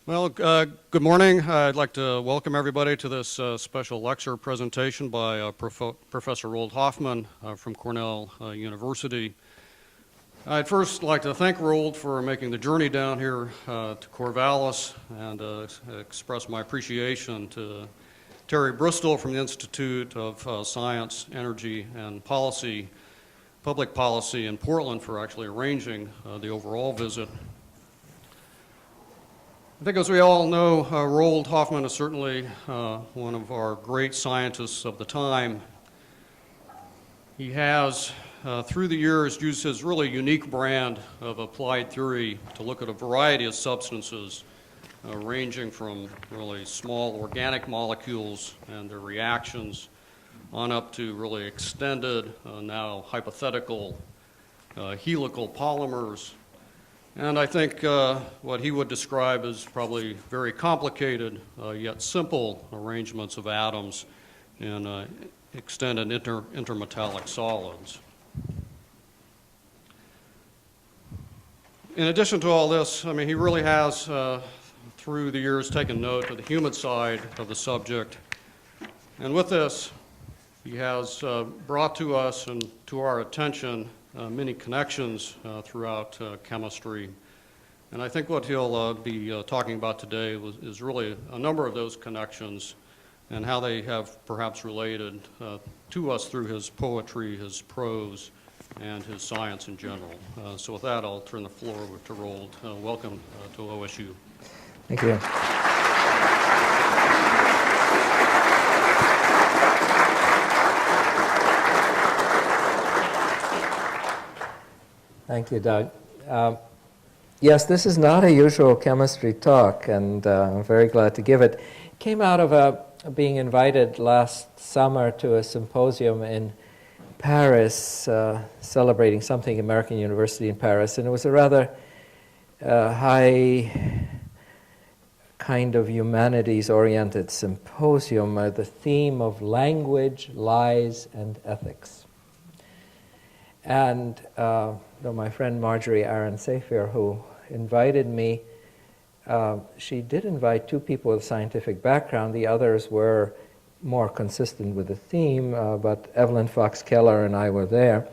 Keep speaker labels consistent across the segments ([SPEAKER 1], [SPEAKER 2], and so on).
[SPEAKER 1] Good morning. I'd like to welcome everybody to this special lecture presentation by Professor Roald Hoffmann from Cornell University. I'd first like to thank Roald for making the journey down here to Corvallis and express my appreciation to Terry Bristol from the Institute of Science, Energy, and Policy, Public Policy in Portland for actually arranging the overall visit. I think as we all know, Roald Hoffmann is certainly one of our great scientists of the time. He has, through the years, used his really unique brand of applied theory to look at a variety of substances, ranging from really small organic molecules and their reactions on up to really extended, now hypothetical, helical polymers. And I think what he would describe as probably very complicated yet simple arrangements of atoms in extended intermetallic solids. In addition to all this, I mean, he really has, through the years, taken note of the human side of the subject. And with this, he has brought to us and to our attention many connections throughout chemistry. And I think what he'll be talking about today is really a number of those connections and how they have perhaps related to us through his poetry, his prose, and his science in general. So with that, I'll turn the floor over to Roald. Welcome to OSU.
[SPEAKER 2] Thank you. Thank you, Doug. Yes, this is not a usual chemistry talk, and I'm very glad to give it. It came out of being invited last summer to a symposium in Paris, celebrating something at American University in Paris, and it was a rather high kind of humanities-oriented symposium, the theme of language, lies, and ethics. And my friend Marjorie Aaron Safier, who invited me, she did invite two people with scientific background. The others were more consistent with the theme, but Evelyn Fox Keller and I were there.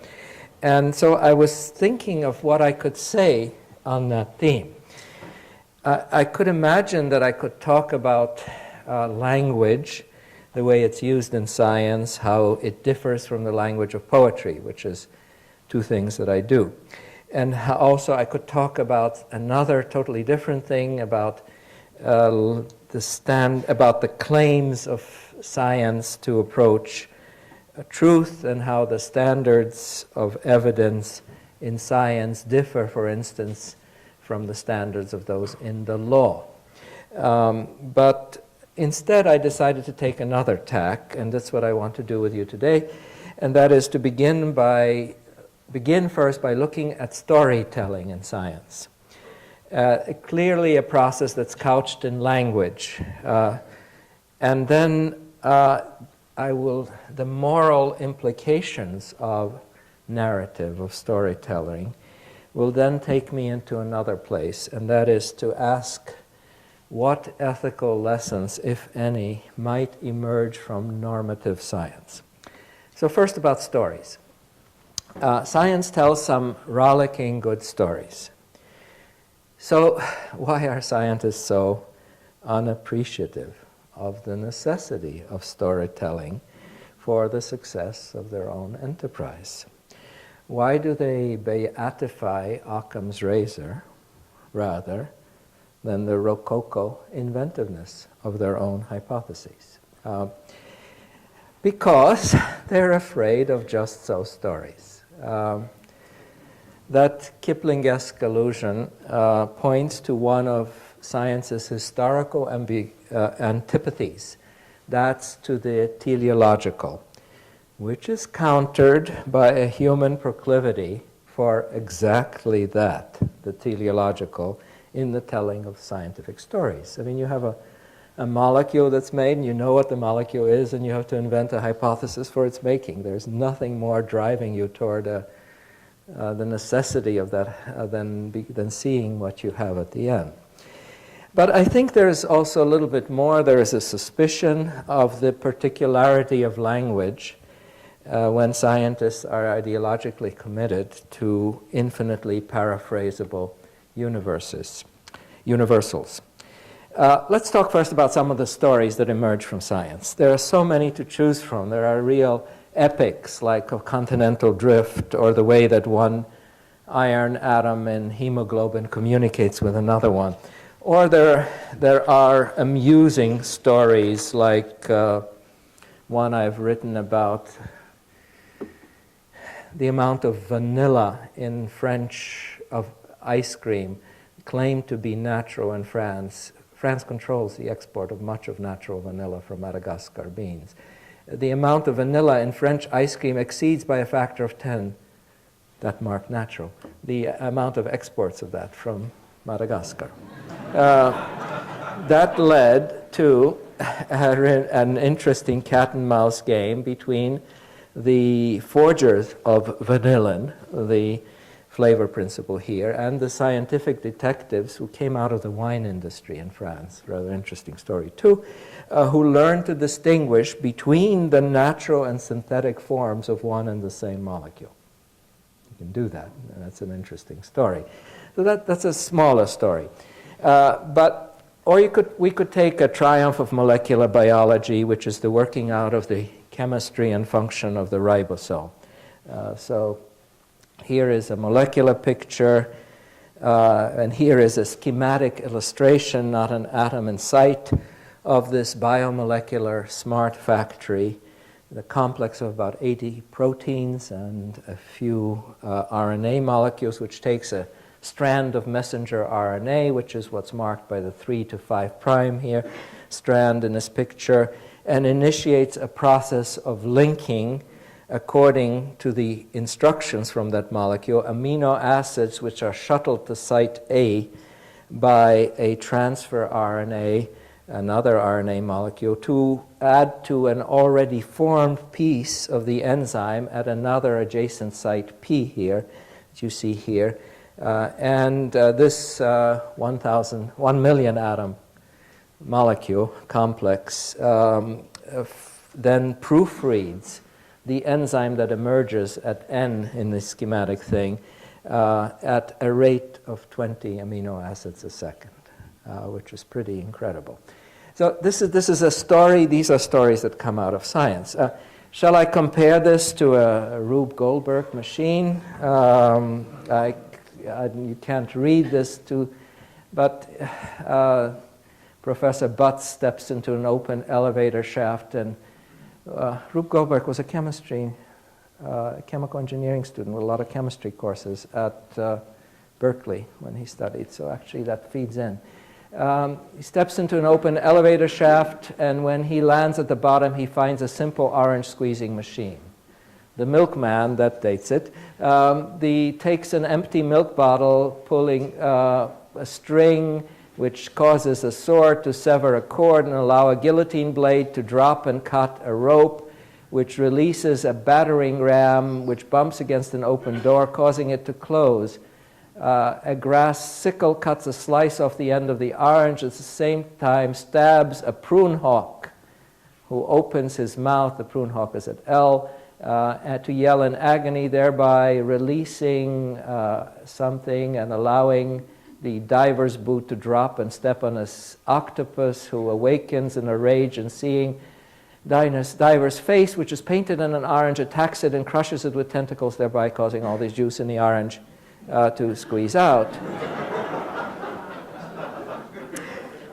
[SPEAKER 2] And so I was thinking of what I could say on that theme. I could imagine that I could talk about language, the way it's used in science, how it differs from the language of poetry, which is two things that I do. And also I could talk about another totally different thing, about about the claims of science to approach truth and how the standards of evidence in science differ, for instance, from the standards of those in the law. But instead I decided to take another tack, and that's what I want to do with you today, and that is to begin first by looking at storytelling in science. Clearly a process that's couched in language. And then the moral implications of narrative, of storytelling, will then take me into another place, and that is to ask what ethical lessons, if any, might emerge from normative science. So first about stories. Science tells some rollicking good stories. So why are scientists so unappreciative of the necessity of storytelling for the success of their own enterprise? Why do they beatify Occam's razor rather than the rococo inventiveness of their own hypotheses? Because they're afraid of just so stories. That Kipling-esque allusion points to one of science's historical antipathies. That's to the teleological, which is countered by a human proclivity for exactly that, the teleological, in the telling of scientific stories. I mean, you have a molecule that's made, and you know what the molecule is, and you have to invent a hypothesis for its making. There's nothing more driving you toward the necessity of that than seeing what you have at the end. But I think there's also a little bit more. There is a suspicion of the particularity of language when scientists are ideologically committed to infinitely paraphrasable universals. Let's talk first about some of the stories that emerge from science. There are so many to choose from. There are real epics like of continental drift, or the way that one iron atom in hemoglobin communicates with another one. Or there are amusing stories like one I've written about the amount of vanilla in French of ice cream claimed to be natural in France. France controls the export of much of natural vanilla from Madagascar beans. The amount of vanilla in French ice cream exceeds by a factor of 10 that marked natural the amount of exports of that from Madagascar. That led to an interesting cat and mouse game between the forgers of vanillin, the flavor principle here, and the scientific detectives who came out of the wine industry in France. Rather interesting story too, who learned to distinguish between the natural and synthetic forms of one and the same molecule. You can do that, and that's an interesting story. So that's a smaller story. We could take a triumph of molecular biology, which is the working out of the chemistry and function of the ribosome. So here is a molecular picture, and here is a schematic illustration, not an atom in sight, of this biomolecular smart factory, the complex of about 80 proteins and a few RNA molecules, which takes a strand of messenger RNA, which is what's marked by the 3 to 5 prime here, strand in this picture, and initiates a process of linking, according to the instructions from that molecule, amino acids which are shuttled to site A by a transfer RNA, another RNA molecule, to add to an already formed piece of the enzyme at another adjacent site P here, that you see here. This 1 million atom molecule complex then proofreads the enzyme that emerges at N in the schematic thing at a rate of 20 amino acids a second, which is pretty incredible. So this is a story. These are stories that come out of science. Shall I compare this to a Rube Goldberg machine? You can't read this but Professor Butts steps into an open elevator shaft, and Rube Goldberg was a chemical engineering student with a lot of chemistry courses at Berkeley when he studied, so actually that feeds in. He steps into an open elevator shaft, and when he lands at the bottom, he finds a simple orange squeezing machine. The milkman, that dates it, takes an empty milk bottle, pulling a string which causes a sword to sever a cord and allow a guillotine blade to drop and cut a rope, which releases a battering ram which bumps against an open door, causing it to close. A grass sickle cuts a slice off the end of the orange, at the same time stabs a prune hawk, who opens his mouth, the prune hawk is at L, to yell in agony, thereby releasing something and allowing the diver's boot to drop and step on an octopus, who awakens in a rage, and seeing diver's face, which is painted in an orange, attacks it and crushes it with tentacles, thereby causing all this juice in the orange to squeeze out.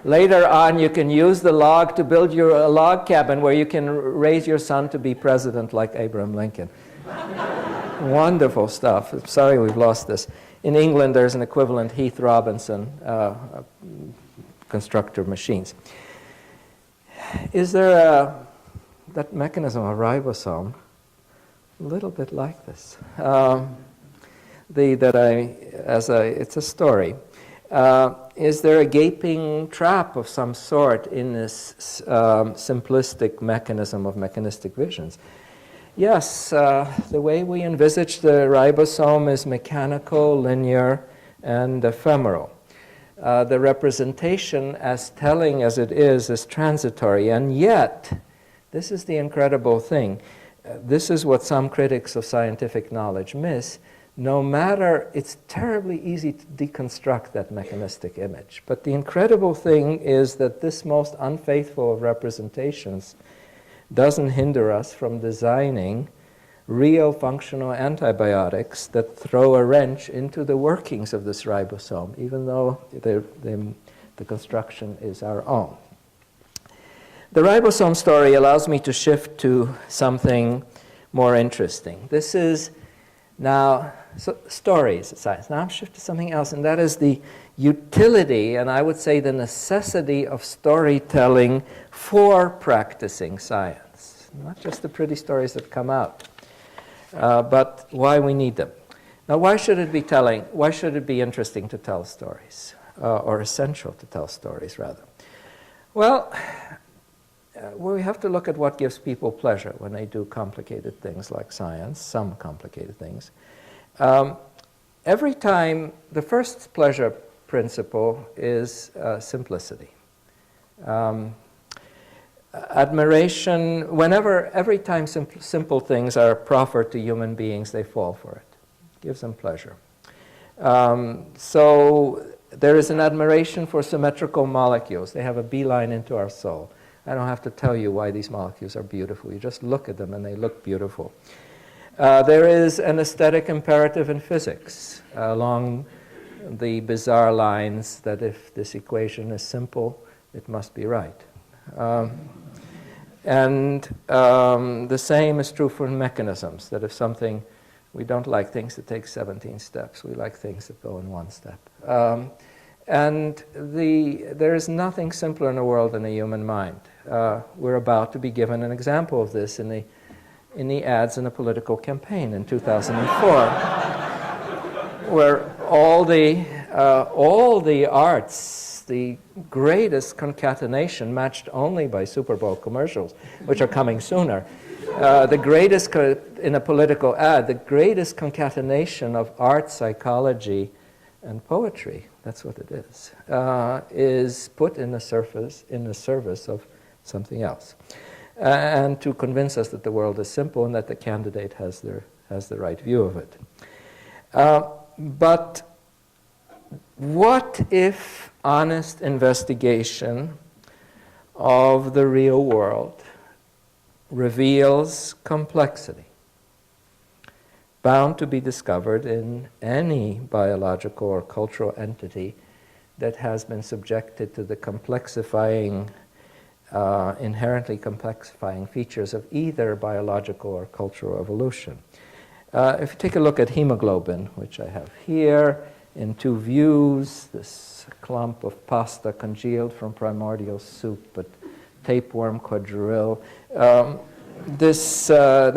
[SPEAKER 2] Later on, you can use the log to build your log cabin where you can raise your son to be president like Abraham Lincoln. Wonderful stuff. I'm sorry we've lost this. In England, there's an equivalent, Heath Robinson, constructor of machines. Is there that mechanism of ribosome? A little bit like this. It's a story. Is there a gaping trap of some sort in this simplistic mechanism of mechanistic visions? Yes, the way we envisage the ribosome is mechanical, linear, and ephemeral. The representation, as telling as it is transitory. And yet, this is the incredible thing. This is what some critics of scientific knowledge miss. No matter, it's terribly easy to deconstruct that mechanistic image. But the incredible thing is that this most unfaithful of representations doesn't hinder us from designing real functional antibiotics that throw a wrench into the workings of this ribosome, even though the construction is our own. The ribosome story allows me to shift to something more interesting. This is now stories of science. Now I'm shifting to something else, and that is the utility, and I would say the necessity of storytelling for practicing science. Not just the pretty stories that come out, but why we need them. Now, why should it be interesting to tell stories, or essential to tell stories, rather? Well, we have to look at what gives people pleasure when they do complicated things like science, some complicated things. Every time, the first pleasure principle is simplicity. Admiration, every time simple things are proffered to human beings, they fall for it. It gives them pleasure. So there is an admiration for symmetrical molecules. They have a beeline into our soul. I don't have to tell you why these molecules are beautiful. You just look at them and they look beautiful. There is an aesthetic imperative in physics along the bizarre lines that if this equation is simple, it must be right. And the same is true for mechanisms, that if something, we don't like things that take 17 steps. We like things that go in one step. And there is nothing simpler in the world than a human mind. We're about to be given an example of this in the ads in a political campaign in 2004, where all the arts, the greatest concatenation, matched only by Super Bowl commercials, which are coming sooner. The greatest, in a political ad, the greatest concatenation of art, psychology, and poetry, that's what it is put in the service of something else. And to convince us that the world is simple and that the candidate has the right view of it. But what if honest investigation of the real world reveals complexity, bound to be discovered in any biological or cultural entity that has been subjected to the inherently complexifying features of either biological or cultural evolution? If you take a look at hemoglobin, which I have here, in two views, this clump of pasta congealed from primordial soup, but tapeworm quadrille. The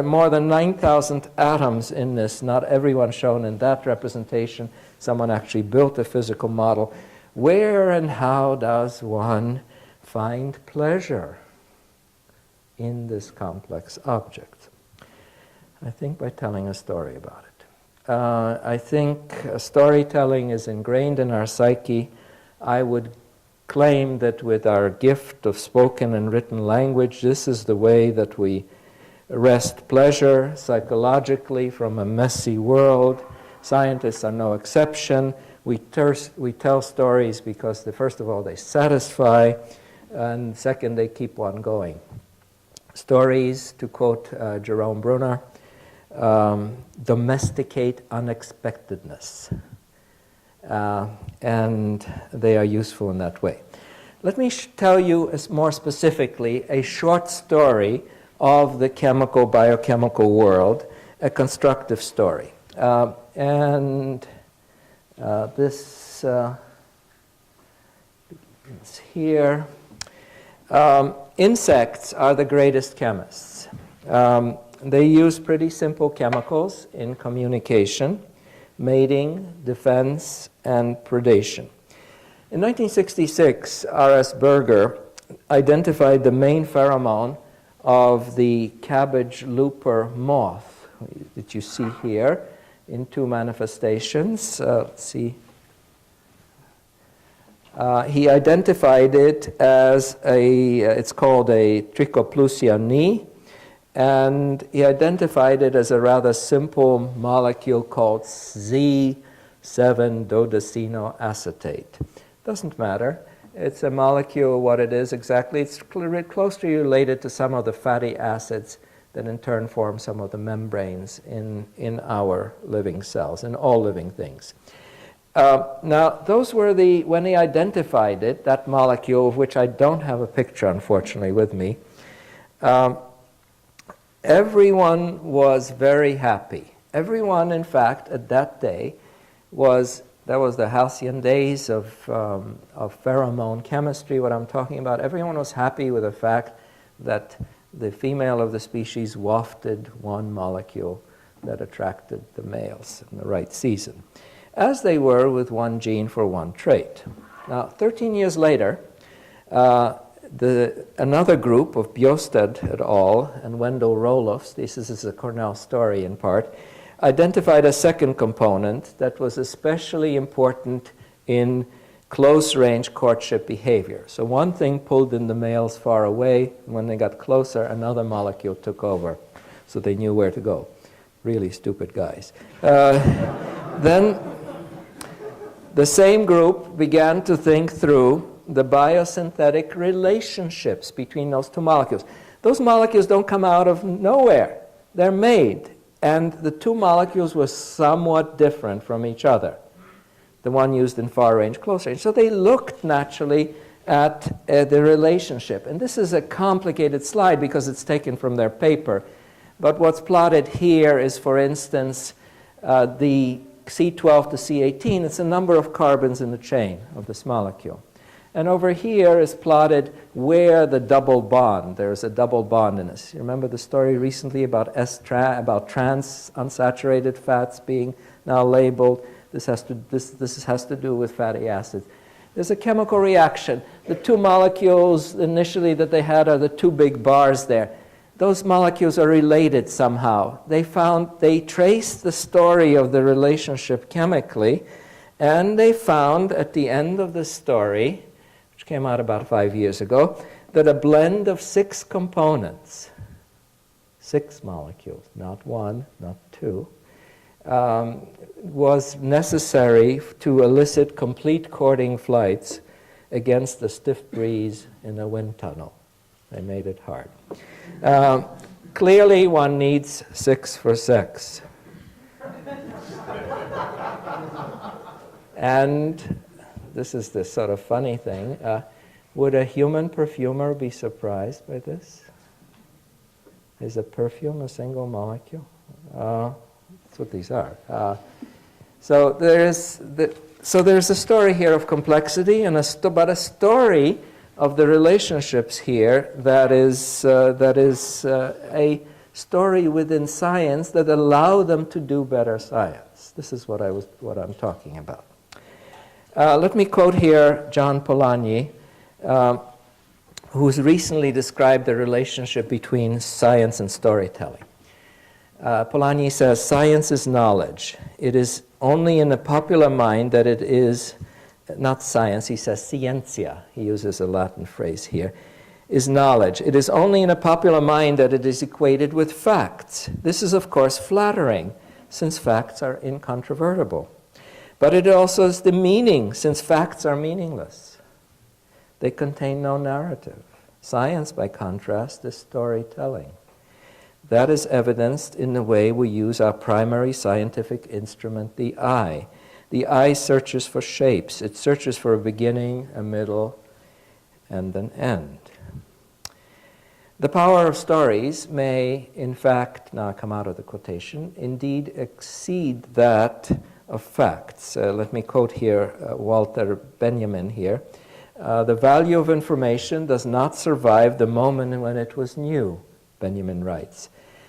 [SPEAKER 2] more than 9,000 atoms in this, not everyone shown in that representation. Someone actually built a physical model. Where and how does one find pleasure in this complex object? I think by telling a story about it. I think storytelling is ingrained in our psyche. I would claim that with our gift of spoken and written language, this is the way that we wrest pleasure psychologically from a messy world. Scientists are no exception. We tell stories because, first of all, they satisfy, and second, they keep one going. Stories, to quote Jerome Brunner, domesticate unexpectedness. And they are useful in that way. Let me tell you more specifically a short story of the biochemical world, a constructive story. This begins here. Insects are the greatest chemists. They use pretty simple chemicals in communication, mating, defense, and predation. In 1966, R.S. Berger identified the main pheromone of the cabbage looper moth that you see here in two manifestations. Let's see. He identified it as it's called a trichoplusiani, and he identified it as a rather simple molecule called Z7-dodecinoacetate. Doesn't matter. It's a molecule, what it is exactly. It's closely related to some of the fatty acids that in turn form some of the membranes in our living cells, in all living things. Now, those were when he identified it, that molecule, of which I don't have a picture, unfortunately, with me, everyone was very happy. Everyone, in fact, at that day that was the halcyon days of pheromone chemistry, what I'm talking about. Everyone was happy with the fact that the female of the species wafted one molecule that attracted the males in the right season, as they were with one gene for one trait. Now, 13 years later, another group of Bjostad et al. And Wendell Roelofs, this is a Cornell story in part, identified a second component that was especially important in close-range courtship behavior. So one thing pulled in the males far away. When they got closer, another molecule took over, so they knew where to go. Really stupid guys. Then the same group began to think through the biosynthetic relationships between those two molecules. Those molecules don't come out of nowhere. They're made. And the two molecules were somewhat different from each other, the one used in far range, close range. So they looked naturally at the relationship. And this is a complicated slide because it's taken from their paper. But what's plotted here is, for instance, the C12 to C18. It's a number of carbons in the chain of this molecule. And over here is plotted where the double bond. There's a double bond in this. You remember the story recently about trans unsaturated fats being now labeled? This has to do with fatty acids. There's a chemical reaction. The two molecules initially that they had are the two big bars there. Those molecules are related somehow. They traced the story of the relationship chemically, and they found at the end of the story, which came out about 5 years ago, that a blend of 6 components, 6 molecules, not 1, not 2, was necessary to elicit complete courting flights against the stiff breeze in a wind tunnel. They made it hard. Clearly, one needs 6 for sex. And this is the sort of funny thing. Would a human perfumer be surprised by this? Is a perfume a single molecule? That's what these are. So there's a story here of complexity, and but a story of the relationships here that is a story within science that allow them to do better science. This is what I'm talking about. Let me quote here John Polanyi, who's recently described the relationship between science and storytelling. Polanyi says, "Science is knowledge. It is only in the popular mind that it is, not science," he says scientia, he uses a Latin phrase here, "is knowledge. It is only in a popular mind that it is equated with facts. This is, of course, flattering, since facts are incontrovertible. But it also is the meaning, since facts are meaningless. They contain no narrative. Science, by contrast, is storytelling. That is evidenced in the way we use our primary scientific instrument, the eye. The eye searches for shapes. It searches for a beginning, a middle, and an end." The power of stories may, in fact, now come out of the quotation, indeed exceed that of facts. Let me quote here Walter Benjamin here. "The value of information does not survive the moment when it was new," Benjamin writes.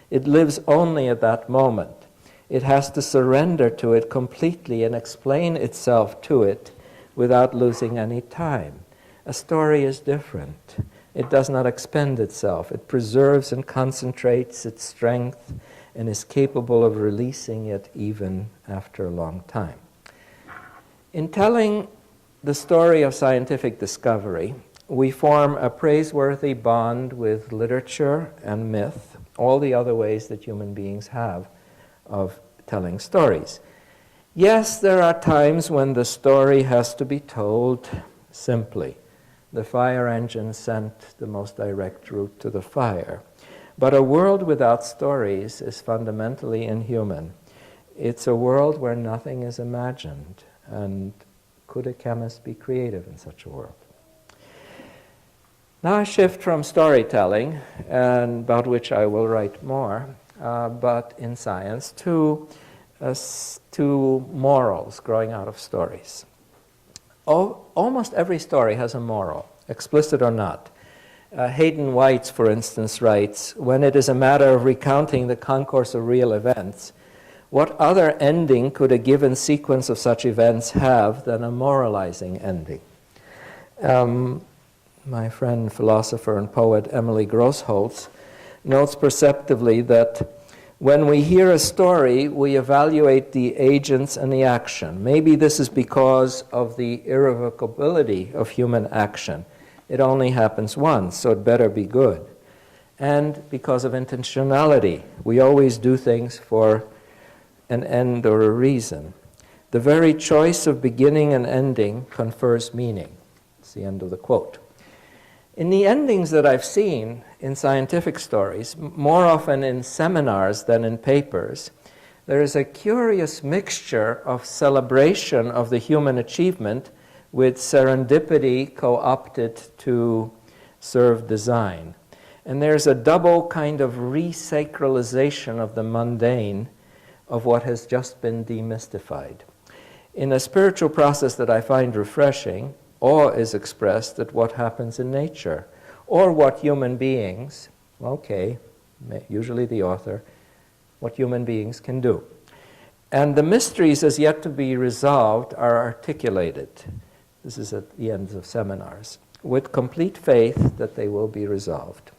[SPEAKER 2] "It lives only at that moment. It has to surrender to it completely and explain itself to it without losing any time. A story is different. It does not expend itself. It preserves and concentrates its strength and is capable of releasing it even after a long time." In telling the story of scientific discovery, we form a praiseworthy bond with literature and myth, all the other ways that human beings have of telling stories. Yes, there are times when the story has to be told simply. The fire engine sent the most direct route to the fire. But a world without stories is fundamentally inhuman. It's a world where nothing is imagined. And could a chemist be creative in such a world? Now I shift from storytelling, and about which I will write more, but in science, to morals growing out of stories. Almost every story has a moral, explicit or not. Hayden White, for instance, writes, "When it is a matter of recounting the concourse of real events, what other ending could a given sequence of such events have than a moralizing ending?" My friend, philosopher, and poet Emily Grossholtz notes perceptively that when we hear a story, we evaluate the agents and the action. Maybe this is because of the irrevocability of human action. It only happens once, so it better be good. And because of intentionality, we always do things for an end or a reason. The very choice of beginning and ending confers meaning. It's the end of the quote. In the endings that I've seen in scientific stories, more often in seminars than in papers, there is a curious mixture of celebration of the human achievement with serendipity co-opted to serve design. And there's a double kind of resacralization of the mundane of what has just been demystified. In a spiritual process that I find refreshing, awe is expressed at what happens in nature, or what human beings, usually the author, what human beings can do. And the mysteries as yet to be resolved are articulated. This is at the ends of seminars, with complete faith that they will be resolved.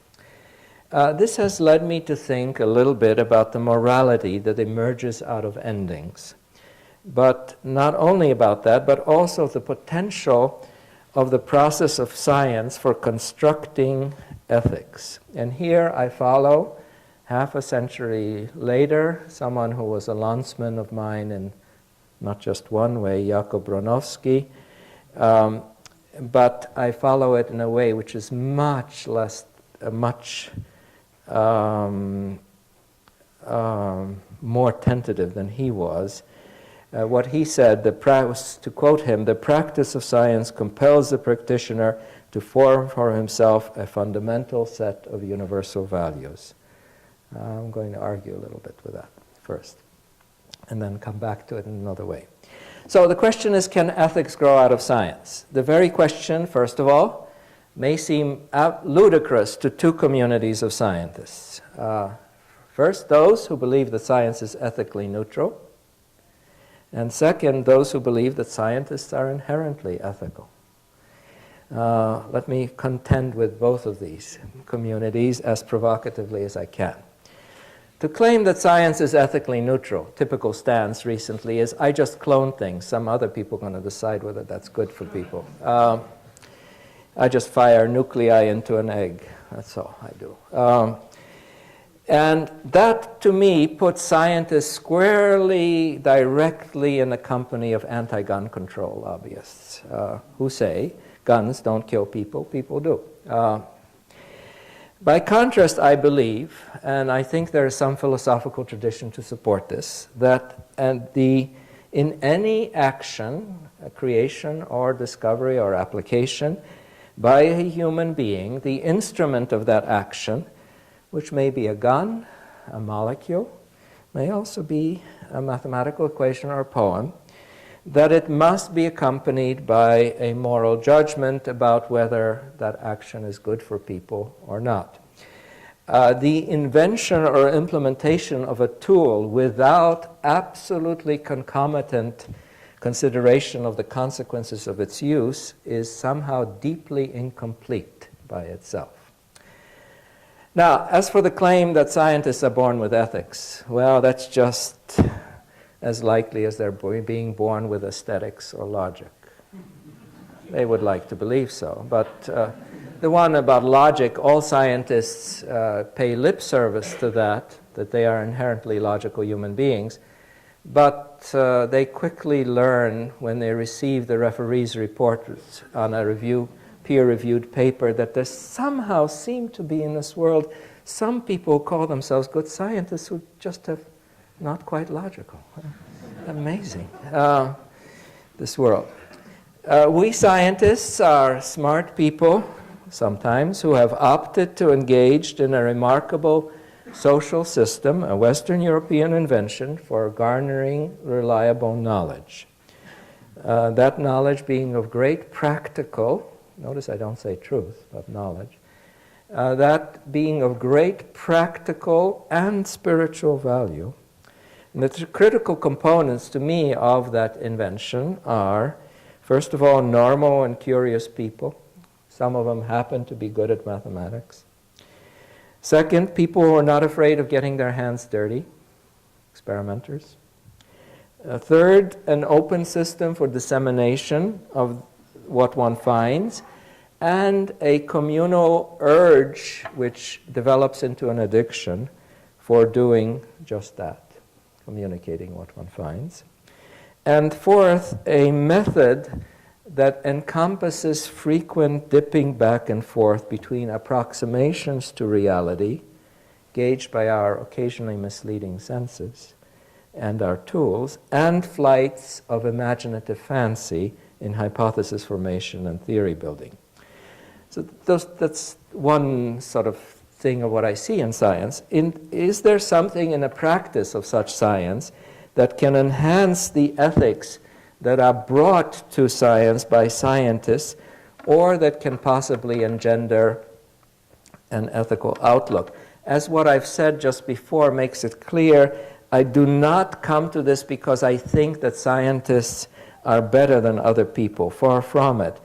[SPEAKER 2] This has led me to think a little bit about the morality that emerges out of endings. But not only about that, but also the potential of the process of science for constructing ethics. And here I follow, half a century later, someone who was a landsman of mine in not just one way, Jakob Bronowski, but I follow it in a way which is much more tentative than he was. What he said, to quote him, "The practice of science compels the practitioner to form for himself a fundamental set of universal values." I'm going to argue a little bit with that first, and then come back to it in another way. So the question is, can ethics grow out of science? The very question, first of all, may seem ludicrous to two communities of scientists. First, those who believe that science is ethically neutral, and second, those who believe that scientists are inherently ethical. Let me contend with both of these communities as provocatively as I can. To claim that science is ethically neutral, typical stance recently is, I just clone things. Some other people are going to decide whether that's good for people. I just fire nuclei into an egg. That's all I do. And that, to me, puts scientists squarely, directly in the company of anti-gun control lobbyists who say guns don't kill people, people do. By contrast, I believe, and I think there is some philosophical tradition to support this, that in any action, creation or discovery or application, by a human being, the instrument of that action, which may be a gun, a molecule, may also be a mathematical equation or a poem, that it must be accompanied by a moral judgment about whether that action is good for people or not. The invention or implementation of a tool without absolutely concomitant consideration of the consequences of its use is somehow deeply incomplete by itself. Now, as for the claim that scientists are born with ethics, well, that's just as likely as they're being born with aesthetics or logic. They would like to believe so. But the one about logic, all scientists pay lip service to that they are inherently logical human beings. But they quickly learn when they receive the referee's report on a peer-reviewed paper that there somehow seem to be in this world some people who call themselves good scientists who just have not quite logical. Amazing, this world. We scientists are smart people, sometimes, who have opted to engage in a remarkable social system, a Western European invention for garnering reliable knowledge. That knowledge being of great practical, notice I don't say truth, but knowledge, that being of great practical and spiritual value. And the critical components to me of that invention are, first of all, normal and curious people. Some of them happen to be good at mathematics. Second, people who are not afraid of getting their hands dirty, experimenters. Third, an open system for dissemination of what one finds, and a communal urge which develops into an addiction for doing just that, communicating what one finds. And fourth, a method that encompasses frequent dipping back and forth between approximations to reality, gauged by our occasionally misleading senses and our tools, and flights of imaginative fancy in hypothesis formation and theory building. So that's one sort of thing of what I see in science. Is there something in the practice of such science that can enhance the ethics that are brought to science by scientists, or that can possibly engender an ethical outlook? As what I've said just before makes it clear, I do not come to this because I think that scientists are better than other people, far from it.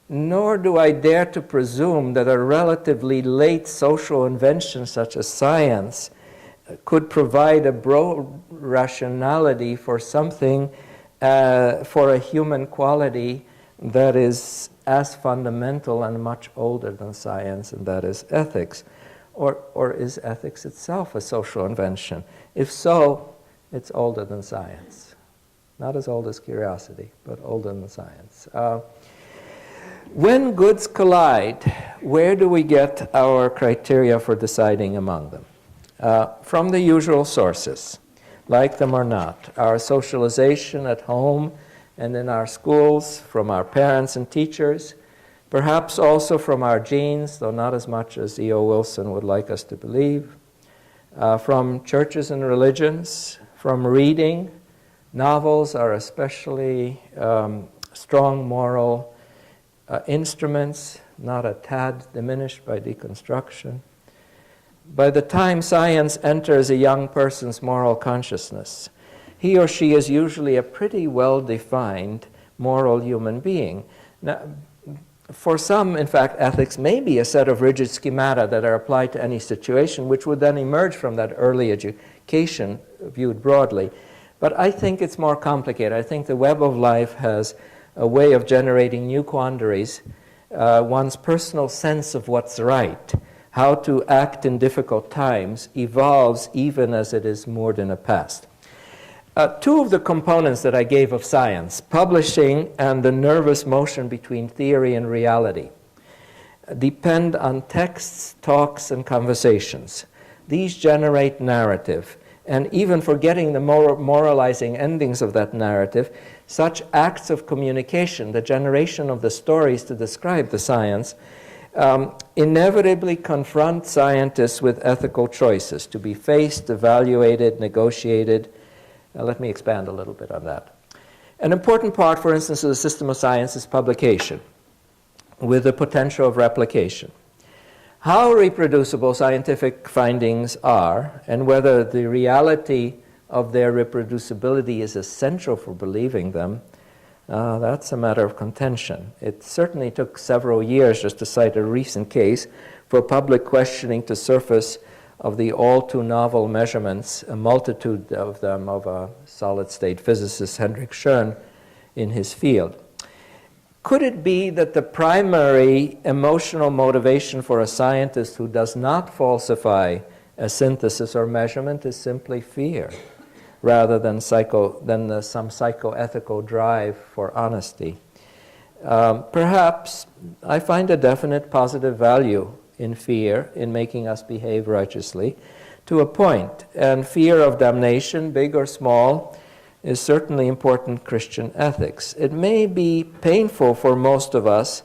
[SPEAKER 2] Nor do I dare to presume that a relatively late social invention such as science could provide a broad rationality for something, for a human quality that is as fundamental and much older than science, and that is ethics. Or is ethics itself a social invention? If so, it's older than science. Not as old as curiosity, but older than science. When goods collide, where do we get our criteria for deciding among them? From the usual sources, like them or not. Our socialization at home and in our schools, from our parents and teachers, perhaps also from our genes, though not as much as E.O. Wilson would like us to believe, from churches and religions, from reading. Novels are especially strong moral instruments, not a tad diminished by deconstruction. By the time science enters a young person's moral consciousness, he or she is usually a pretty well-defined moral human being. Now, for some, in fact, ethics may be a set of rigid schemata that are applied to any situation, which would then emerge from that early education viewed broadly. But I think it's more complicated. I think the web of life has a way of generating new quandaries. One's personal sense of what's right, how to act in difficult times, evolves even as it is moored in a past. Two of the components that I gave of science, publishing and the nervous motion between theory and reality, depend on texts, talks, and conversations. These generate narrative. And even forgetting the moralizing endings of that narrative, such acts of communication, the generation of the stories to describe the science, inevitably confront scientists with ethical choices to be faced, evaluated, negotiated. Let me expand a little bit on that. An important part, for instance, of the system of science is publication, with the potential of replication. How reproducible scientific findings are, and whether the reality of their reproducibility is essential for believing them, that's a matter of contention. It certainly took several years, just to cite a recent case, for public questioning to surface of the all-too-novel measurements, a multitude of them, of a solid-state physicist, Hendrik Schoen, in his field. Could it be that the primary emotional motivation for a scientist who does not falsify a synthesis or measurement is simply fear, rather than some psychoethical drive for honesty? Perhaps I find a definite positive value in fear in making us behave righteously to a point. And fear of damnation, big or small, is certainly important Christian ethics. It may be painful for most of us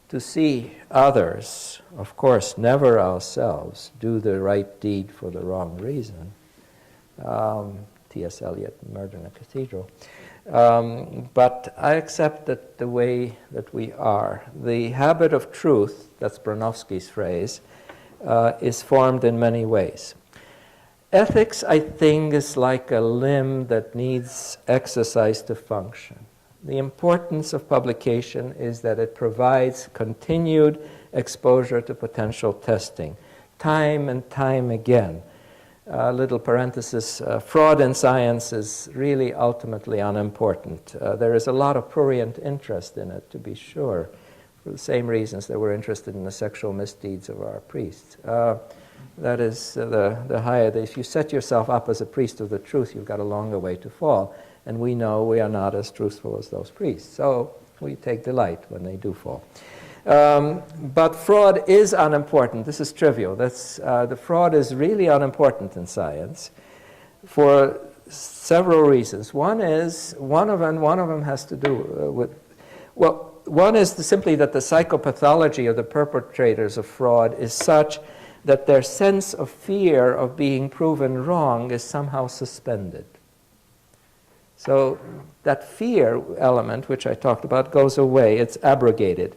[SPEAKER 2] to see others, of course never ourselves, do the right deed for the wrong reason. T.S. Eliot, Murder in a Cathedral. But I accept that the way that we are, the habit of truth, that's Bronowski's phrase, is formed in many ways. Ethics, I think, is like a limb that needs exercise to function. The importance of publication is that it provides continued exposure to potential testing, time and time again. Little parenthesis, fraud in science is really ultimately unimportant. There is a lot of prurient interest in it, to be sure, for the same reasons that we're interested in the sexual misdeeds of our priests. That is the higher, if you set yourself up as a priest of the truth, you've got a longer way to fall. And we know we are not as truthful as those priests. So we take delight when they do fall. But fraud is unimportant. This is trivial. The fraud is really unimportant in science for several reasons. One of them has to do with, well, one is simply that the psychopathology of the perpetrators of fraud is such that their sense of fear of being proven wrong is somehow suspended. So that fear element, which I talked about, goes away. It's abrogated.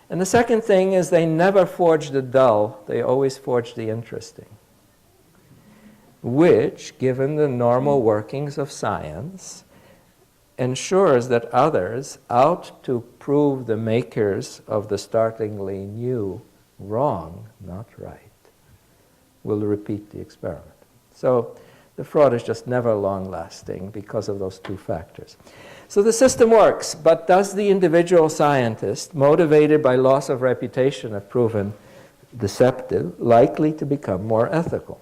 [SPEAKER 2] And the second thing is they never forge the dull. They always forge the interesting, which, given the normal workings of science, ensures that others, out to prove the makers of the startlingly new wrong, not right, will repeat the experiment. So the fraud is just never long-lasting because of those two factors. So the system works, but does the individual scientist, motivated by loss of reputation if proven deceptive, likely to become more ethical?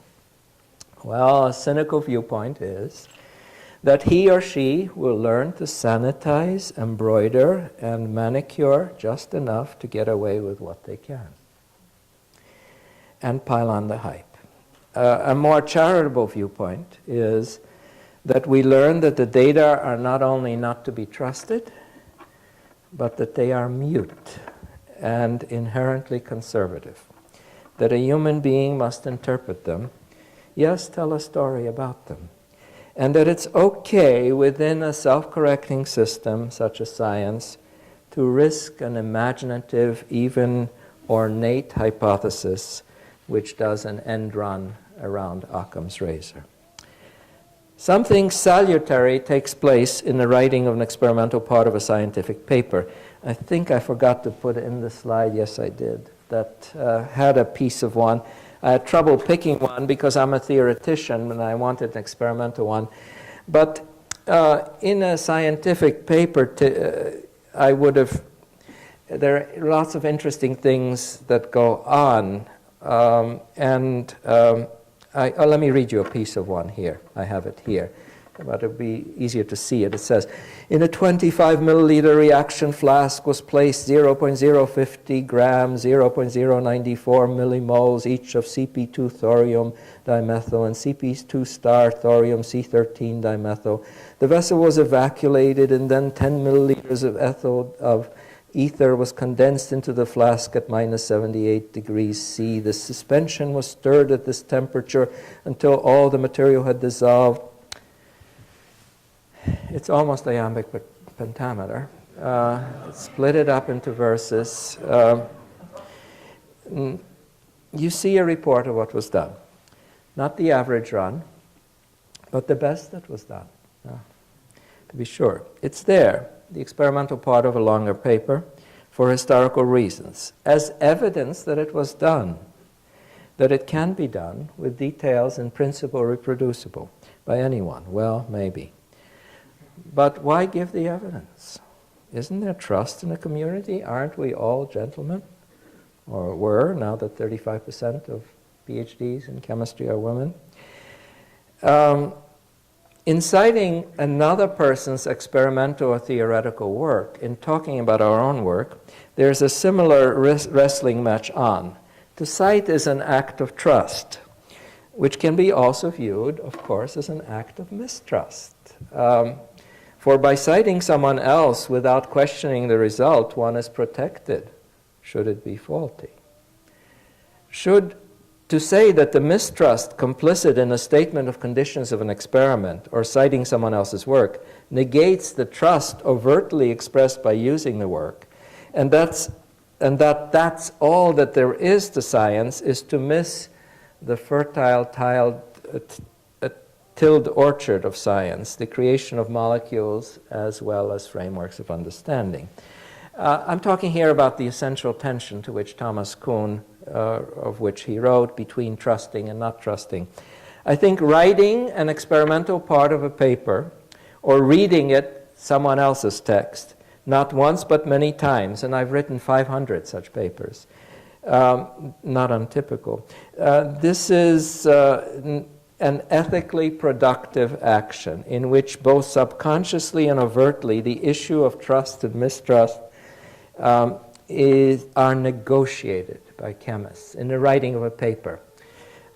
[SPEAKER 2] Well, a cynical viewpoint is that he or she will learn to sanitize, embroider, and manicure just enough to get away with what they can and pile on the hype. A more charitable viewpoint is that we learn that the data are not only not to be trusted, but that they are mute and inherently conservative, that a human being must interpret them, yes, tell a story about them, and that it's okay within a self-correcting system such as science to risk an imaginative, even ornate hypothesis which does an end run around Occam's razor. Something salutary takes place in the writing of an experimental part of a scientific paper. I think I forgot to put in the slide, yes I did, that had a piece of one. I had trouble picking one because I'm a theoretician and I wanted an experimental one. But in a scientific paper, I would have, there are lots of interesting things that go on. Let me read you a piece of one here. I have it here, but it'll be easier to see it. It says, in a 25 milliliter reaction flask was placed 0.050 grams, 0.094 millimoles each of CP2 thorium dimethyl and CP2 star thorium C13 dimethyl. The vessel was evacuated and then 10 milliliters of ethyl ether was condensed into the flask at minus 78 degrees C. The suspension was stirred at this temperature until all the material had dissolved. It's almost iambic pentameter. Split it up into verses. You see a report of what was done. Not the average run, but the best that was done. To be sure. It's there, the experimental part of a longer paper, for historical reasons, as evidence that it was done, that it can be done with details in principle reproducible by anyone. Well, maybe. But why give the evidence? Isn't there trust in a community? Aren't we all gentlemen? Or were, now that 35% of PhDs in chemistry are women. In citing another person's experimental or theoretical work, in talking about our own work, there's a similar wrestling match on. To cite is an act of trust, which can be also viewed, of course, as an act of mistrust. For by citing someone else without questioning the result, one is protected, should it be faulty. To say that the mistrust complicit in a statement of conditions of an experiment or citing someone else's work negates the trust overtly expressed by using the work, and that's all that there is to science, is to miss the fertile tilled orchard of science, the creation of molecules as well as frameworks of understanding. I'm talking here about the essential tension to which Thomas Kuhn, of which he wrote, between trusting and not trusting. I think writing an experimental part of a paper or reading it, someone else's text, not once but many times, and I've written 500 such papers, not untypical. This is an ethically productive action in which both subconsciously and overtly the issue of trust and mistrust are negotiated by chemists in the writing of a paper.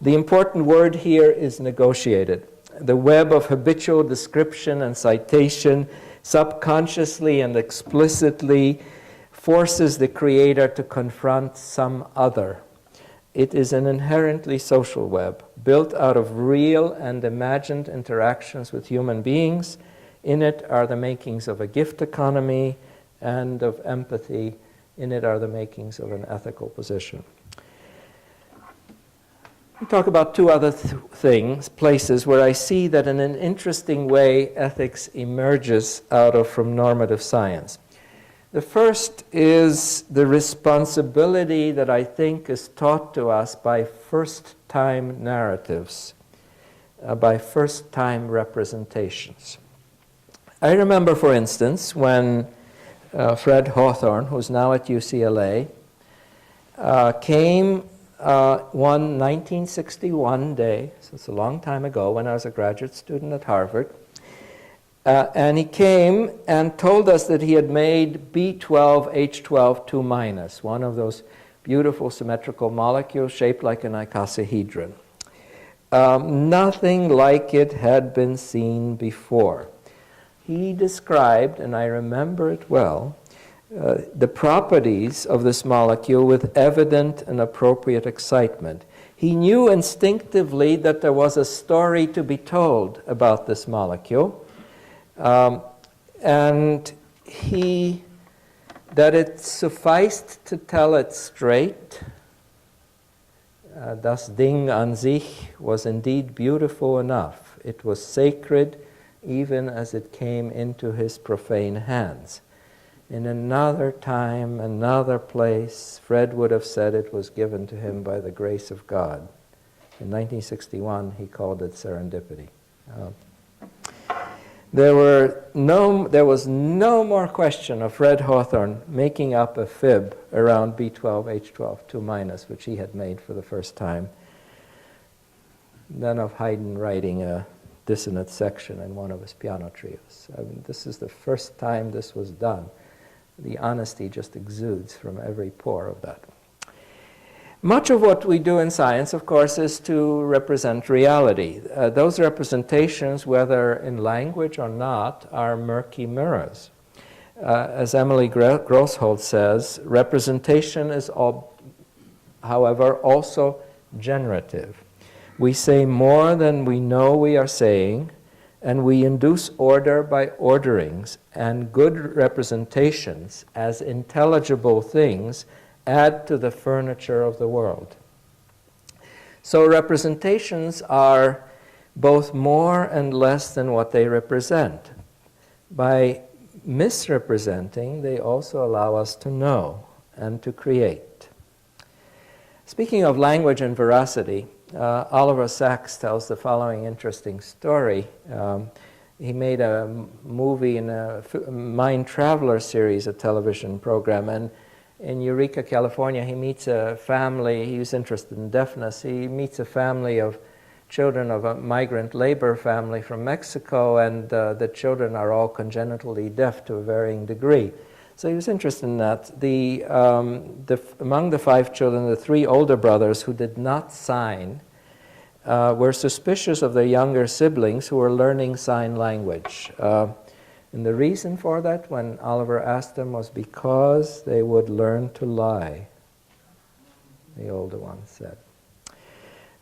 [SPEAKER 2] The important word here is negotiated. The web of habitual description and citation subconsciously and explicitly forces the creator to confront some other. It is an inherently social web, built out of real and imagined interactions with human beings. In it are the makings of a gift economy and of empathy. In it are the makings of an ethical position. We talk about two other places where I see that in an interesting way ethics emerges from normative science. The first is the responsibility that I think is taught to us by first-time narratives, by first-time representations. I remember, for instance, when Fred Hawthorne, who's now at UCLA, came one 1961 day, so it's a long time ago, when I was a graduate student at Harvard, and he came and told us that he had made B12H12 2-, one of those beautiful symmetrical molecules shaped like an icosahedron. Nothing like it had been seen before. He described, and I remember it well, the properties of this molecule with evident and appropriate excitement. He knew instinctively that there was a story to be told about this molecule, and that it sufficed to tell it straight. Das Ding an sich was indeed beautiful enough. It was sacred even as it came into his profane hands. In another time, another place, Fred would have said it was given to him by the grace of God. In 1961, he called it serendipity. There was no more question of Fred Hawthorne making up a fib around B12H12 2-, which he had made for the first time, than of Haydn writing a dissonant section in one of his piano trios. I mean, this is the first time this was done. The honesty just exudes from every pore of that. Much of what we do in science, of course, is to represent reality. Those representations, whether in language or not, are murky mirrors. As Emily Grosshold says, representation is, however, also generative. We say more than we know we are saying, and we induce order by orderings, and good representations as intelligible things add to the furniture of the world. So representations are both more and less than what they represent. By misrepresenting, they also allow us to know and to create. Speaking of language and veracity, Oliver Sacks tells the following interesting story. he made a movie in a Mind Traveler series, a television program, and in Eureka, California, he meets a family. He was interested in deafness. He meets a family of children of a migrant labor family from Mexico, and the children are all congenitally deaf to a varying degree. So he was interested in that. Among the 5 children, the 3 older brothers who did not sign were suspicious of their younger siblings who were learning sign language. And the reason for that, when Oliver asked them, was because they would learn to lie, the older one said.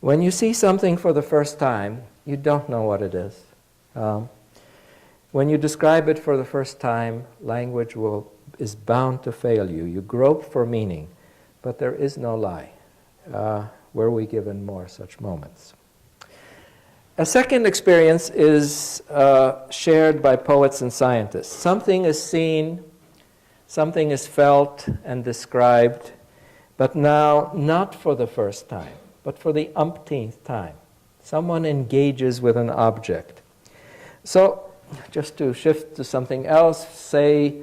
[SPEAKER 2] When you see something for the first time, you don't know what it is. When you describe it for the first time, language is bound to fail you. You grope for meaning, but there is no lie. Were we given more such moments? A second experience is shared by poets and scientists. Something is seen, something is felt and described, but now not for the first time, but for the umpteenth time. Someone engages with an object. So, just to shift to something else, say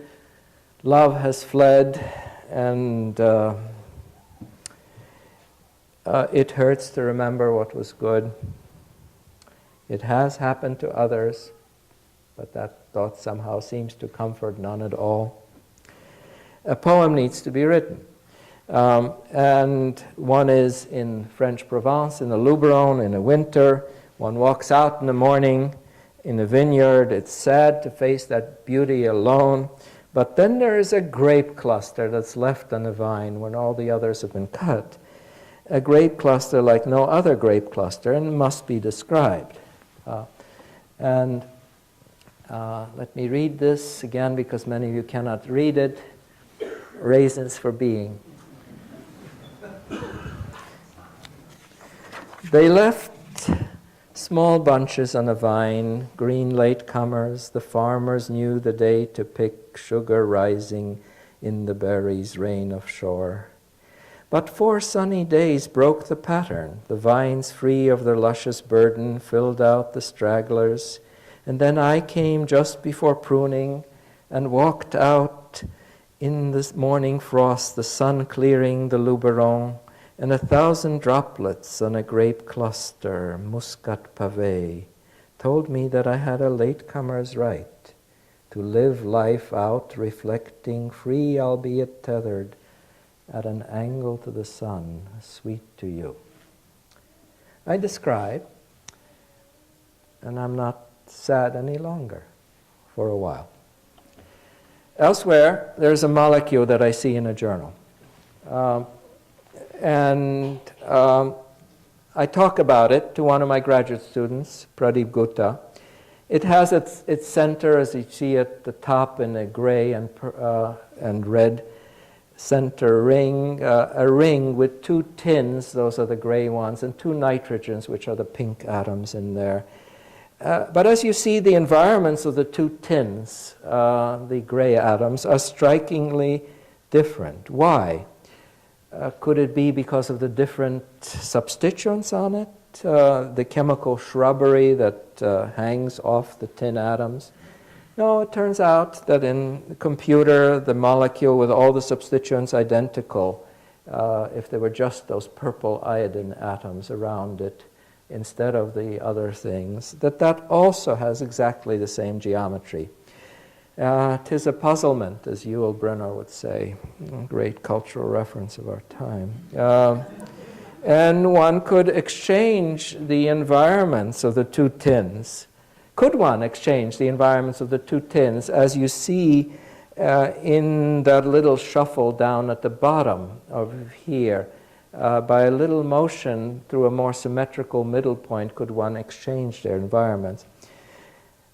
[SPEAKER 2] love has fled and it hurts to remember what was good. It has happened to others, but that thought somehow seems to comfort none at all. A poem needs to be written. And one is in French Provence, in the Luberon, in the winter. One walks out in the morning in a vineyard. It's sad to face that beauty alone. But then there is a grape cluster that's left on the vine when all the others have been cut. A grape cluster like no other grape cluster, and must be described. Let me read this again because many of you cannot read it. Raisins for being. They left small bunches on a vine, green latecomers. The farmers knew the day to pick, sugar rising in the berries' rain of shore. But 4 sunny days broke the pattern. The vines, free of their luscious burden, filled out the stragglers. And then I came just before pruning and walked out in the morning frost, the sun clearing the Luberon, and 1,000 droplets on a grape cluster, muscat pavé, told me that I had a latecomer's right to live life out, reflecting, free albeit tethered, at an angle to the sun, sweet to you. I describe, and I'm not sad any longer for a while. Elsewhere, there's a molecule that I see in a journal. I talk about it to one of my graduate students, Pradeep Gupta. It has its center, as you see at the top, in a gray and red center ring, a ring with 2 tins, those are the gray ones, and 2 nitrogens, which are the pink atoms in there. But as you see, the environments of the 2 tins, the gray atoms, are strikingly different. Why? Could it be because of the different substituents on it? The chemical shrubbery that hangs off the tin atoms? No, it turns out that in the computer, the molecule with all the substituents identical, if there were just those purple iodine atoms around it instead of the other things, that also has exactly the same geometry. 'Tis a puzzlement, as Yul Brynner would say, a great cultural reference of our time. And one could exchange the environments of the 2 tins. Could one exchange the environments of the 2 tins, as you see in that little shuffle down at the bottom of here? By a little motion through a more symmetrical middle point, could one exchange their environments?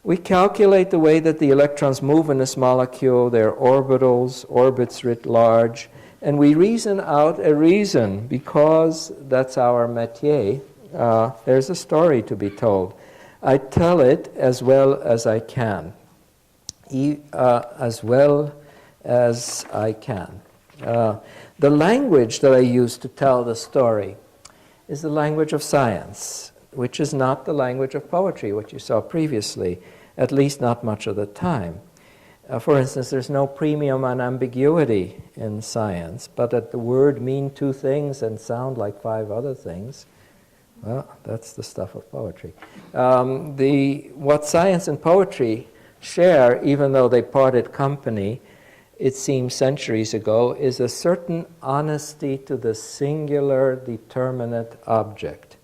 [SPEAKER 2] We calculate the way that the electrons move in this molecule, their orbitals, orbits writ large, and we reason out a reason, because that's our métier. There's a story to be told. I tell it as well as I can. As well as I can. The language that I use to tell the story is the language of science, which is not the language of poetry, which you saw previously. at least not much of the time. For instance, there's no premium on ambiguity in science, but that the word mean two things and sound like five other things, well, that's the stuff of poetry. What science and poetry share, even though they parted company, it seems centuries ago, is a certain honesty to the singular determinate object.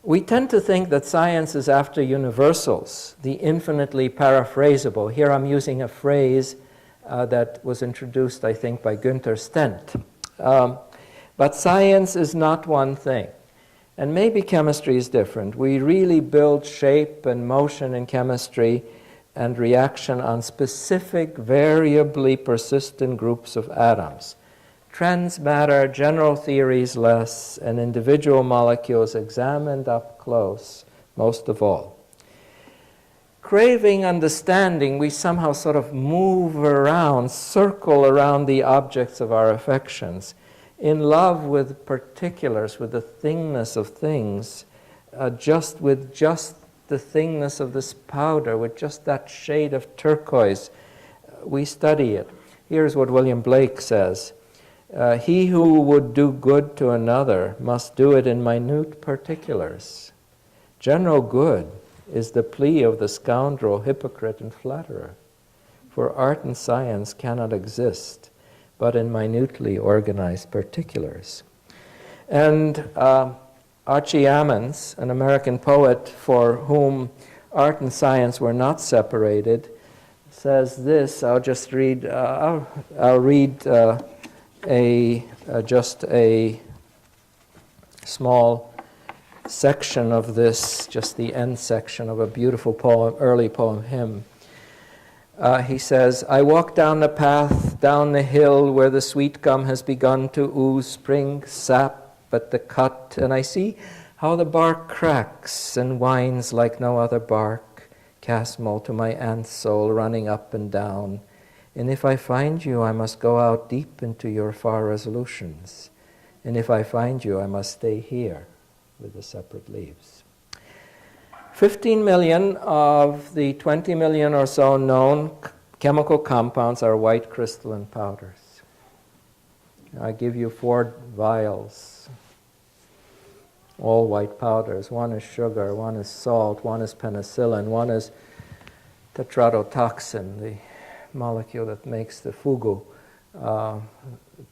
[SPEAKER 2] We tend to think that science is after universals, the infinitely paraphrasable. Here I'm using a phrase that was introduced, I think, by Günther Stent. But science is not one thing. And maybe chemistry is different. We really build shape and motion in chemistry and reaction on specific, variably persistent groups of atoms. Trends matter, general theories less, and individual molecules examined up close, most of all. Craving understanding, we somehow sort of move around, circle around the objects of our affections. In love with particulars, with the thingness of things, just the thingness of this powder, with just that shade of turquoise, we study it. Here's what William Blake says. He who would do good to another must do it in minute particulars. General good is the plea of the scoundrel, hypocrite, and flatterer. For art and science cannot exist but in minutely organized particulars. And Archie Ammons, an American poet for whom art and science were not separated, says this. I'll just read. I'll read just a small section of this, just the end section of a beautiful poem, early poem hymn. He says, I walk down the path, down the hill where the sweet gum has begun to ooze spring sap at the cut, and I see how the bark cracks and whines like no other bark, Casmol to my aunt's soul running up and down. And if I find you, I must go out deep into your far resolutions. And if I find you, I must stay here with the separate leaves. 15 million of the 20 million or so known chemical compounds are white crystalline powders. I give you 4 vials, all white powders. One is sugar, one is salt, one is penicillin, one is tetrodotoxin, the molecule that makes the fugu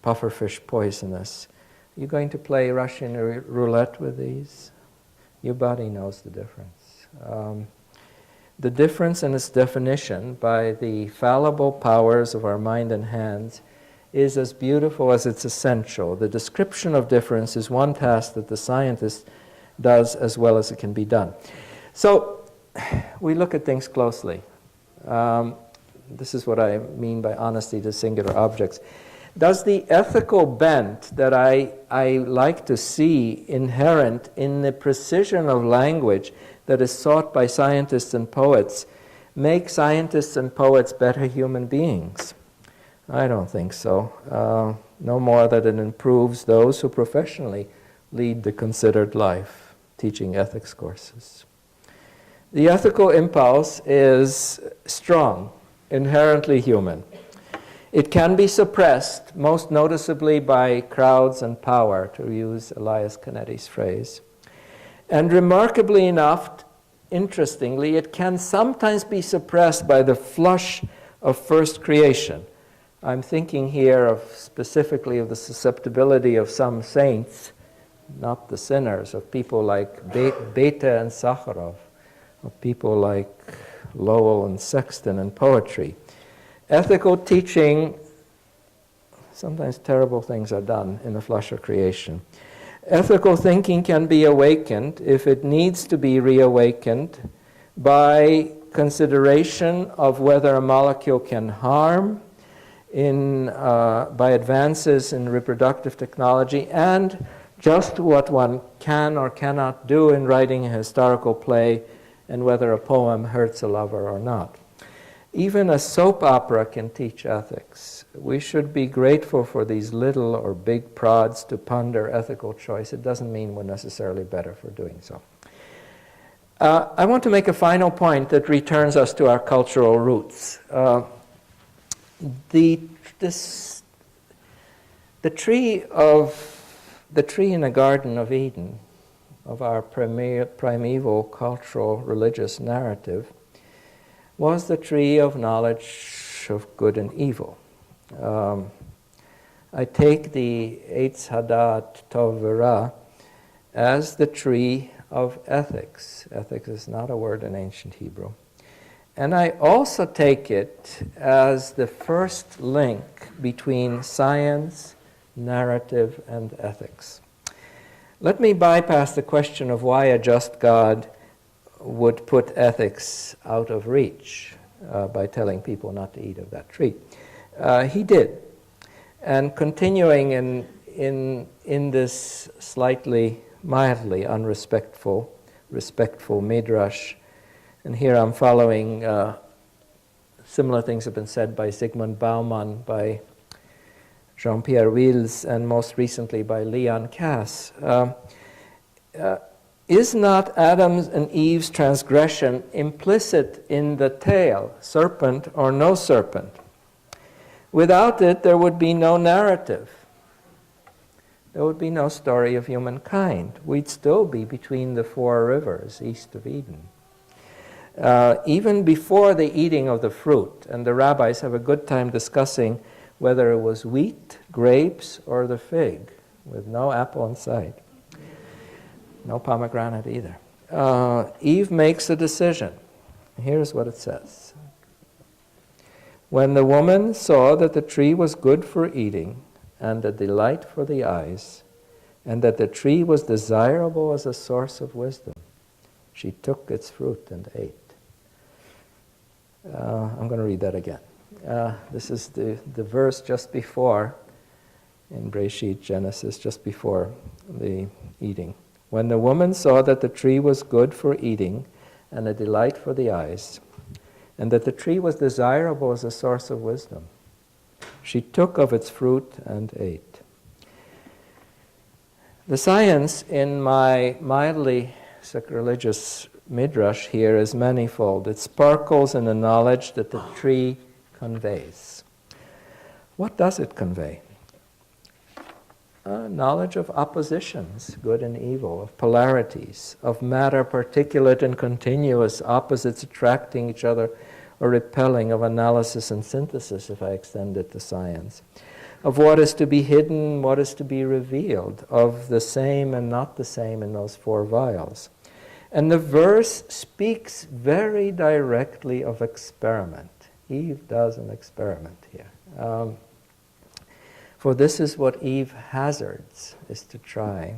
[SPEAKER 2] pufferfish poisonous. Are you going to play Russian roulette with these? Your body knows the difference. The difference in its definition by the fallible powers of our mind and hands is as beautiful as it's essential. The description of difference is one task that the scientist does as well as it can be done. So we look at things closely. This is what I mean by honesty to singular objects. Does the ethical bent that I like to see inherent in the precision of language that is sought by scientists and poets make scientists and poets better human beings? I don't think so. No more that it improves those who professionally lead the considered life, teaching ethics courses. The ethical impulse is strong, inherently human. It can be suppressed, most noticeably by crowds and power, to use Elias Canetti's phrase. And remarkably enough, interestingly, it can sometimes be suppressed by the flush of first creation. I'm thinking here of specifically of the susceptibility of some saints, not the sinners, of people like Beta and Sakharov, of people like Lowell and Sexton in poetry. Ethical teaching, sometimes terrible things are done in the flush of creation. Ethical thinking can be awakened, if it needs to be reawakened, by consideration of whether a molecule can harm by advances in reproductive technology, and just what one can or cannot do in writing a historical play, and whether a poem hurts a lover or not. Even a soap opera can teach ethics. We should be grateful for these little or big prods to ponder ethical choice. It doesn't mean we're necessarily better for doing so. I want to make a final point that returns us to our cultural roots. The tree in the Garden of Eden, of our primeval cultural religious narrative, was the tree of knowledge of good and evil. I take the Eitz Hadat Tov V'Ra as the tree of ethics. Ethics is not a word in ancient Hebrew. And I also take it as the first link between science, narrative, and ethics. Let me bypass the question of why a just God would put ethics out of reach by telling people not to eat of that tree. He did. And continuing in this slightly, mildly unrespectful midrash, and here I'm following similar things have been said by Zygmunt Bauman, by Jean-Pierre Wills, and most recently by Leon Kass. Is not Adam's and Eve's transgression implicit in the tale, serpent or no serpent? Without it, there would be no narrative. There would be no story of humankind. We'd still be between the four rivers east of Eden. Even before the eating of the fruit, and the rabbis have a good time discussing whether it was wheat, grapes, or the fig, with no apple in sight. No pomegranate either. Eve makes a decision. Here's what it says. When the woman saw that the tree was good for eating and a delight for the eyes, and that the tree was desirable as a source of wisdom, she took its fruit and ate. I'm going to read that again. This is the verse just before, in Breshit, Genesis, just before the eating. When the woman saw that the tree was good for eating and a delight for the eyes, and that the tree was desirable as a source of wisdom, she took of its fruit and ate. The science in my mildly sacrilegious midrash here is manifold. It sparkles in the knowledge that the tree conveys. What does it convey? Knowledge of oppositions, good and evil, of polarities, of matter particulate and continuous, opposites attracting each other or repelling, of analysis and synthesis, if I extend it to science, of what is to be hidden, what is to be revealed, of the same and not the same in those four vials. And the verse speaks very directly of experiment. Eve does an experiment here. For this is what Eve hazards, is to try.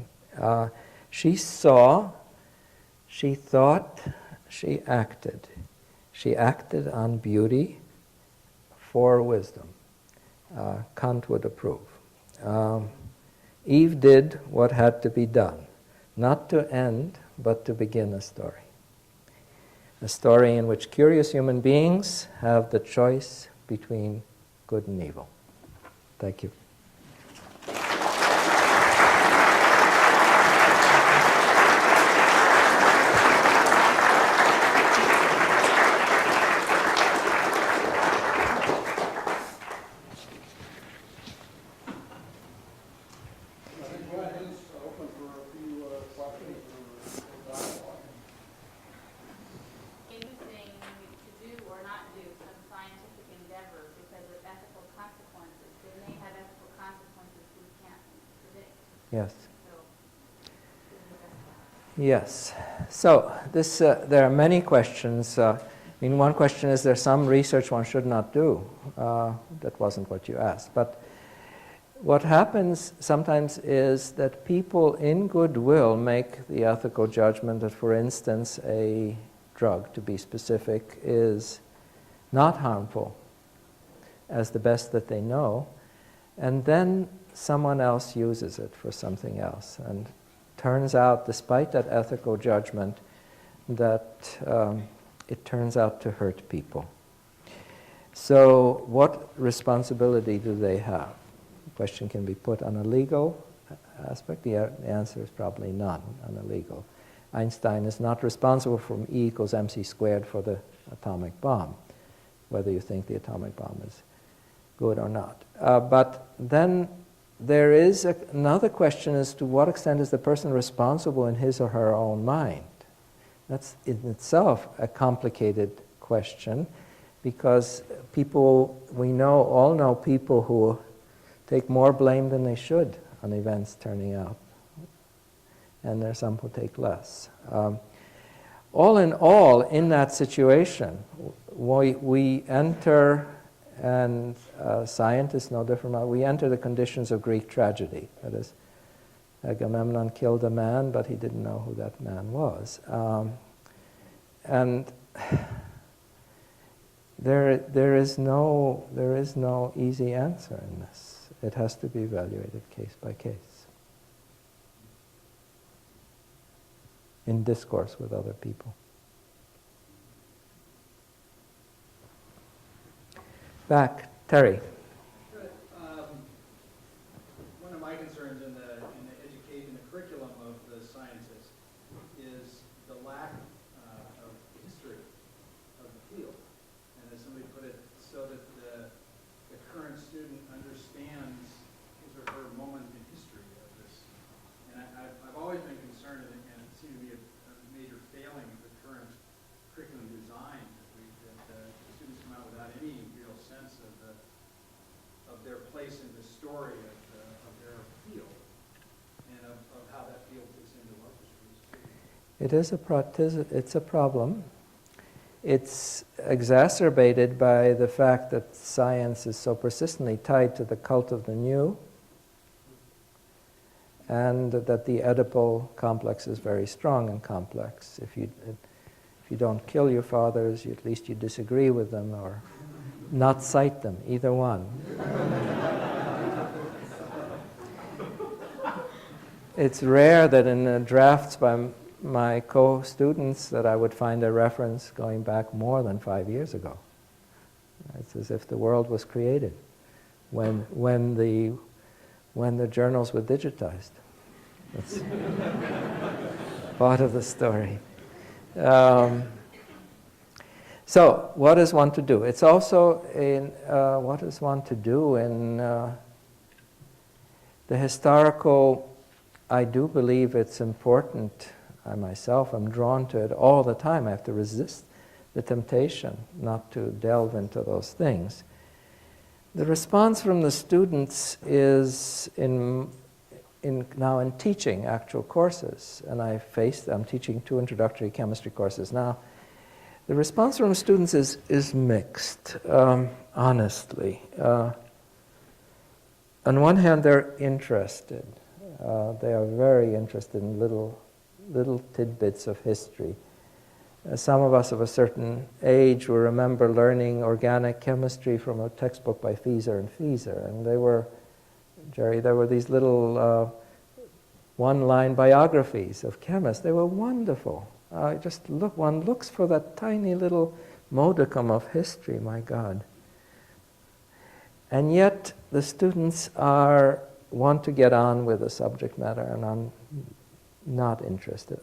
[SPEAKER 2] She saw, she thought, she acted. She acted on beauty for wisdom. Kant would approve. Eve did what had to be done, not to end, but to begin a story. A story in which curious human beings have the choice between good and evil. Thank you. Yes. Yes. So there are many questions. One question is, there some research one should not do? That wasn't what you asked. But what happens sometimes is that people in goodwill make the ethical judgment that, for instance, a drug, to be specific, is not harmful as the best that they know, and then someone else uses it for something else. And turns out, despite that ethical judgment, that it turns out to hurt people. So what responsibility do they have? The question can be put on a legal aspect. The answer is probably none on a legal Einstein is not responsible for E equals mc squared for the atomic bomb, whether you think the atomic bomb is good or not. But then there is another question as to what extent is the person responsible in his or her own mind. That's in itself a complicated question, because people, we all know people who take more blame than they should on events turning out. And there are some who take less. All in all, in that situation, we enter, and scientists no different, we enter the conditions of Greek tragedy. That is, Agamemnon killed a man, but he didn't know who that man was. And there is no easy answer in this. It has to be evaluated case by case, in discourse with other people. Back, Terry.
[SPEAKER 3] One of my concerns in the curriculum of the sciences is the lack of history of the field, and as somebody put it, so that the current student understands his or her moment in history of this. And I've always been concerned, and it seemed to be a major failing of the current curriculum design, that the students come out without any real sense of their place in the story of their field, and of how that field fits into orchestras.
[SPEAKER 2] It's a problem. It's exacerbated by the fact that science is so persistently tied to the cult of the new, and that the Oedipal complex is very strong and complex. If you don't kill your fathers, at least you disagree with them, or not cite them, either one. It's rare that in the drafts by my co-students that I would find a reference going back more than 5 years ago. It's as if the world was created when the journals were digitized. That's part of the story. So, what is one to do? It's also what is one to do in the historical. I do believe it's important. I myself am drawn to it all the time. I have to resist the temptation not to delve into those things. The response from the students is now in teaching actual courses, and I'm teaching 2 introductory chemistry courses now. The response from students is mixed, honestly. On one hand, they're interested. They are very interested in little tidbits of history. Some of us of a certain age will remember learning organic chemistry from a textbook by Fieser and Fieser, and there were these little one-line biographies of chemists. They were wonderful. One looks for that tiny little modicum of history, my God. And yet the students want to get on with the subject matter, and I'm not interested.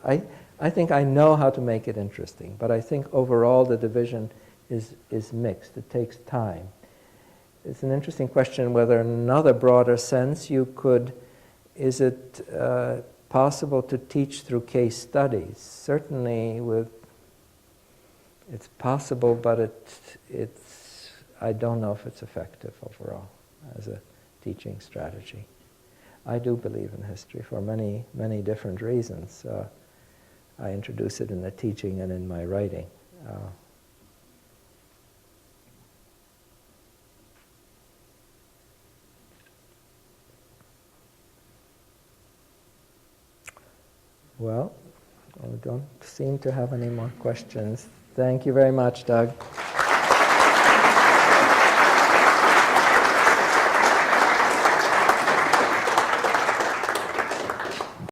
[SPEAKER 2] I think I know how to make it interesting, but I think overall the division is mixed. It takes time. It's an interesting question whether in another broader sense is it possible to teach through case studies? Certainly it's possible, but I don't know if it's effective overall as a teaching strategy. I do believe in history for many, many different reasons. I introduce it in the teaching and in my writing. Well, I don't seem to have any more questions. Thank you very much, Doug.